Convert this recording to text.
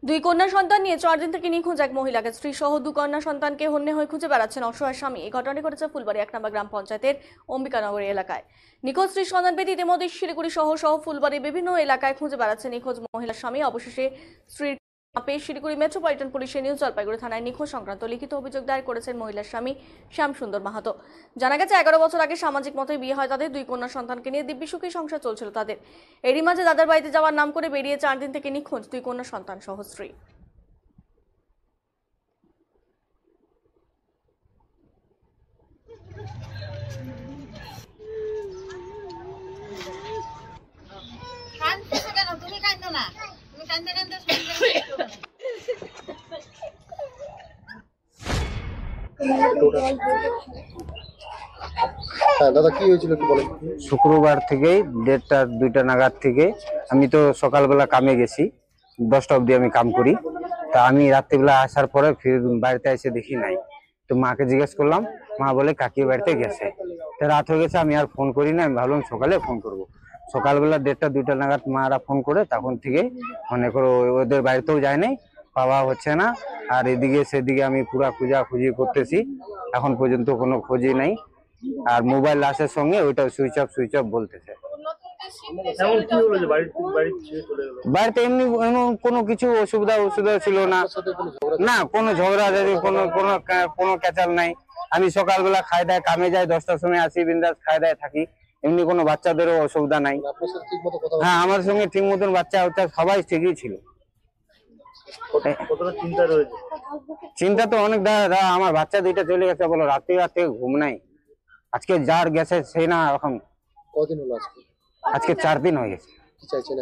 দুই কন্যা সন্তান নিয়ে 4 দিন থেকে নিখোঁজ এক মহিলাকে স্ত্রী সহ 2 কন্যা সন্তানকে হন্যে হয়ে খুঁজে বেড়াচ্ছেন অসহায় স্বামী। এই ঘটনাটি ঘটেছে ফুলবাড়ি 1 নম্বর গ্রাম পঞ্চায়েতের অম্বিকানগর এলাকায়। নিখোঁজ স্ত্রীর সন্ধান পেতে ইতিমধ্যে শিলিগুড়ি সহ ফুলবাড়ির বিভিন্ন এলাকায় খুঁজে বেড়াচ্ছে নিখোঁজ মহিলার স্বামী। অবশেষে স্ত্রীর পেয়ে শিলিগুড়ি মেট্রোপলিটন পুলিশের নিউ জলপাইগুড়ি থানায় নিখোঁজ সংক্রান্ত লিখিত অভিযোগ দায়ের করেছেন মহিলার স্বামী শ্যাম সুন্দর মাহাতো। জানা গেছে 11 বছর আগে সামাজিক মতোই বিয়ে হয় তাদের। 2 কন্যা সন্তানকে নিয়ে দিব্যি সুখী সংসার চলছিল তাদের। এরই মাঝে দাদার বাড়িতে যাওয়ার নাম করে বেরিয়ে 4 দিন থেকে নিখোঁজ 2 কন্যা সন্তান সহ স্ত্রী। হ্যাঁ দাদা, কি হয়েছিল একটু বলেন। শুক্রবার থেকেই 1:30 2টা নাগাদ থেকে আমি তো সকালবেলা কামে গেছি, 10টা অবধি আমি কাম করি। তা আমি রাত্রিবেলা আসার পরে ফির বাড়িতে এসে দেখি নাই। তো মাকে জিজ্ঞেস করলাম, মা বলে কাকি বাড়িতে গেছে। তো রাত হয়ে গেছে, আমি আর ফোন করি না। আমি ভাবলাম সকালে ফোন করব। সকালবেলা 1:30 2টা নাগাদ মারা ফোন করে তখন থেকে মনে করো ওদের বাড়িতেও যায় নাই, পাওয়া হচ্ছে না। আর এদিকে সেদিকে আমি পুরা খুঁজাখুঁজি করতেছি, এখন পর্যন্ত কোনো খোঁজই নাই। আর মোবাইল লাশের সঙ্গে ওইটা সুইচ অফ বলতেছে। এমন কি হলো যে বাড়ি ছেড়ে চলে গেল? বাড়িতে এমনি এমন কোনো কিছু অসুবিধা ছিল না। আপনার সাথে কোনো ঝগড়া? না, কোনো ঝগড়া কোনো ক্যাচাল নাই। আমি সকালবেলা খাই দায় কামে যাই, 10টার সময় আসি, বিন্দাস খাই দায় থাকি। এমনি কোনো বাচ্চাদেরও অসুবিধা নাই। আপনার সাথে ঠিক মতো কথা হ্যাঁ, আমার সঙ্গে ঠিক মতন বাচ্চা সবাই ঠিকই ছিল। কতটা চিন্তা রয়েছে? চিন্তা তো অনেক। দাদা আমার বাচ্চা 2টা চলে গেছে, বলো রাত্রে ঘুম নাই। আজকে যার গেছে সেই না এখন। কদিন হলো আজকে? আজকে 4 দিন হয়ে গেছে। কি চাইছেন?